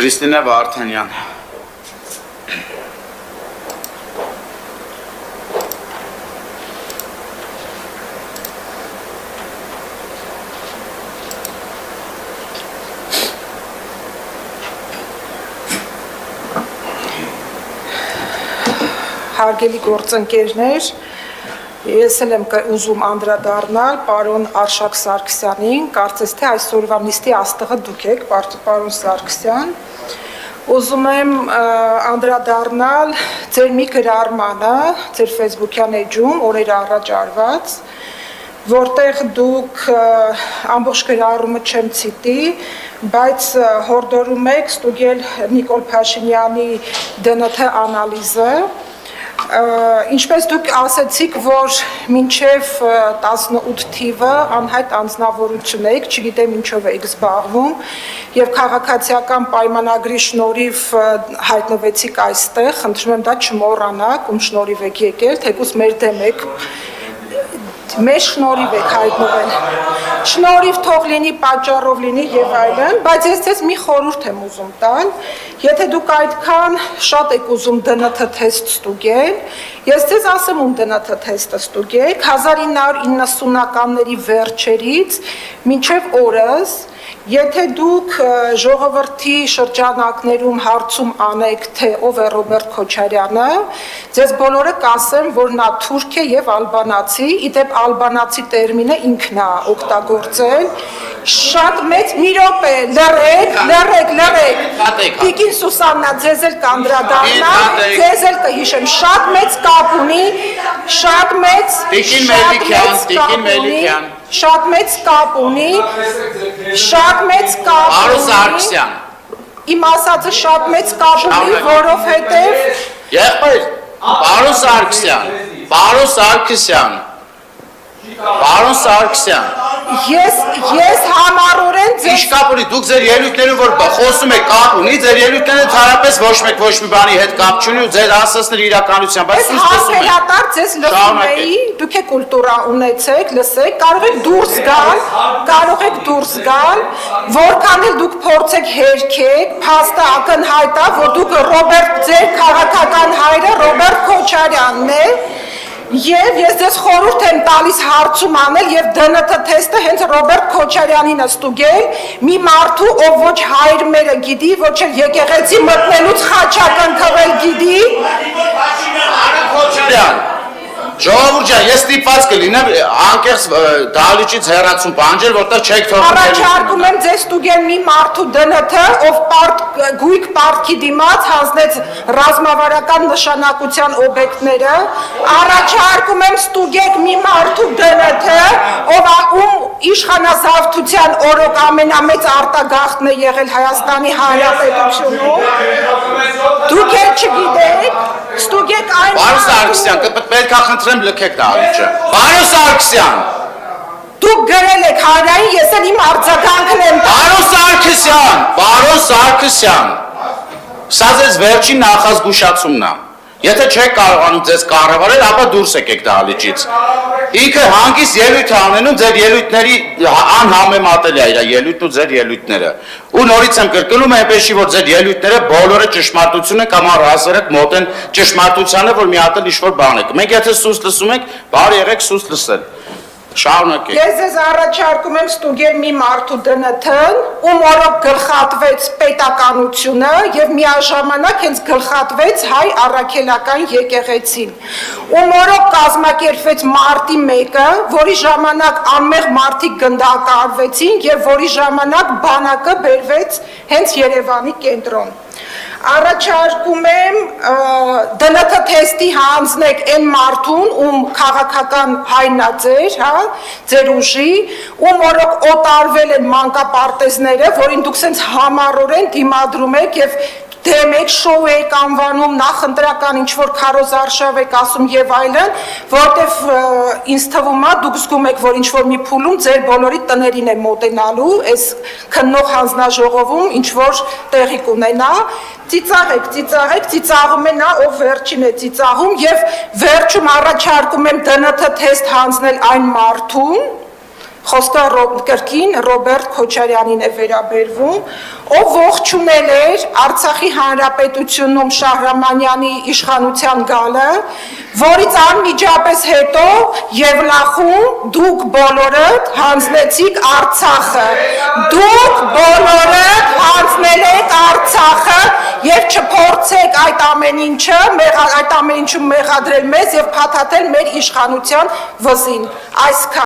Քրիստինե Վարդանյան։ Հարգելի գործընկերներ, ես էլ եմ ուզում անդրադառնալ պարոն Արշակ Սարգսյանին, կարծես թե այսօրվա նիստի աստղը դուք եք, պարոն Սարգսյան, ուզում եմ անդրադառնալ ձեր մի գրառմանը, ձեր Facebook-յան էջում օրեր առաջ արված, որտեղ դուք ամբողջ գրառումը չեմ ցիտի, բայց հորդորում եք ստուգել Նիկոլ Փաշինյանի ԴՆԹ անալիզը, ինչպես դուք ասացիք, որ մինչև 18 թիվը անհայտ անձնավորություն եք, չգիտեմ ինչով եք զբաղվում, և քաղաքացիական պայմանագրի շնորհիվ հայտնվեցիք այստեղ, խնդրում եմ դա չմոռանաք, ում շնորհիվ եք եկել, թեկուզ մեր դեմ եք, մեր շնորհիվ եք հայտնվել, շնորհիվ թող լինի, պատճառով լինի և այլն, բայց ես ձեզ մի խորհուրդ եմ ուզում տալ, եթե դուք այդքան շատ եք ուզում ԴՆԹ թեստ ստուգել, ես ձեզ ասեմ ում ԴՆԹ թեստը ստուգեք, 1990-ականների վերջերից մինչև օրս, եթե դուք ժողովրդի շրջանակներում հարցում անեք, թե ով է Ռոբերտ Քոչարյանը, ձեզ բոլորը կասեմ, որ նա թուրք է և ալբանացի, իդեպ ալբանացի տերմինը ինքն է օգտագործել, շատ մեծ մի րոպե, լռեք, Տիկին Սուսաննա, ձեզ էլ կանդրադառնա, ձեզ էլ կհիշեմ, շատ մեծ կապ ունի, շատ մեծ կապ ունի, Պարոն Սարգսյան, իմ ասածը շատ մեծ կապ ունի, որովհետև եղբայր, Պարոն Սարգսյան, ես համառորեն ձեզ... Ինչ կապ ունի, դուք ձեր ելույթներում, որ խոսում եք կապ ունի, ձեր ելույթները թարապես ոչ մեկ ոչ մի բանի հետ կապ չունի ու ձեր ասածները իրականության, բայց ես համբերատար ձեզ լսում էի, դուք եք կուլտուրա ունեցեք, լսեք, կարող եք դուրս գալ, որքան էլ դուք փորձեք հերքեք, փաստը ակնհայտ է, որ դուք ձեր քաղաքական հայրը Ռոբերտ Քոչարյանն է, և ես ձեզ խորհուրդ եմ տալիս հարցում անել և ԴՆԹ թեստը հենց Ռոբերտ Քոչարյանին ստուգել, մի մարդու, ով ոչ հայր մերը գիտի, ոչ էլ եկեղեցի մտնելուց խաչակ ընկղել գիտի։ Քոչարյան, ժողովուրդ ջան, ես ստիպված կլինեմ անկեղծ դահլիճից հեռացում պահանջել, որտեղ չեք թողնում։ Առաջարկում եմ ձեզ ստուգել մի մարդու ԴՆԹ, ով գույք պարտքի դիմաց հանձնեց ռազմավարական նշանակության օբյեկտները, առաջարկում եմ ստուգեք մի մարդու ԴՆԹ, ում իշխանազավթության օրոք ամենամեծ արտագաղթն է եղել Հայաստանի Հանրապետությունում, դուք էլ չգիտեք, ստուգեք այն Պարոն Սարգսյան, պետք է խնդրեմ լքեք դահլիճը։ Պարոն Սարգսյան, դուք գրել եք հանրային, ես էլ իմ արձագանքն եմ Պարոն Սարգսյան, սա ձեզ վերջին նախազգուշացումն է։ Եթե չեք կարողանում ձեզ կառավարել, ապա դուրս եկեք դահլիճից։ Ինքը հանգիստ ելույթ անենում, ձեր ելույթների անհամեմատելի է իր ելույթն ու ձեր ելույթները։ Ու նորից եմ կրկնում, այնպեսի որ ձեր ելույթները բոլորը ճշմարտություն են կամ առհասարակ մոտ են ճշմարտությանը, որ մի հատ էլ ինչ-որ բան եք։ Մենք եթե սուս լսում ենք, բարի եղեք սուս լսել։ Շարունակեք։ Ես ձեզ առաջարկում եմ ստուգել մի մարդու ԴՆԹ-ն, ում օրոք գլխատվեց պետականությունը և միաժամանակ հենց գլխատվեց հայ առաքելական եկեղեցին, ում օրոք կազմակերպվեց մարտի 1-ը, որի ժամանակ անմեղ մարդիկ գնդակահարվեցին և որի ժամանակ բանակը բերվեց հենց Երևանի կենտրոն։ Առաջարկում եմ ԴՆԹ թեստի հանձնեք այն մարդուն, ում քաղաքական հայրն է ձեր ուժի, ում օրոք օտարվել են մանկապարտեզները, որին դուք սենց համառորեն դիմադրում եք և դեմ եք, շոու եք անվանում, նախընտրական ինչ-որ քարոզարշավ եք ասում և այլն, որտև ինձ թվում է, դուք զգում եք, որ ինչ-որ մի փուլում ձեր բոլորի տներին է մոտենալու, այս քննող հանձնաժողովում ինչ-որ տեղի կունենա, ծիծաղում է նա, ով վերջին է ծիծաղում և վերջում առաջարկում եմ ԴՆԹ թեստ հանձնել այն մարդուն, խոսքը կրկին Ռոբերտ Քոչարյանին է վերաբերվում, ով ողջունել էր Արցախի Հանրապետությունում Շահրամանյանի իշխանության գալը, որից անմիջապես հետո Եվլախում դուք բոլորդ հանձնեցիք Արցախը, դուք բոլորդ հանձնել եք Արցախը եւ չփորձեք այդ ամեն ինչում մեղադրել մեզ եւ փաթաթել մեր իշխանության վզին, այսքան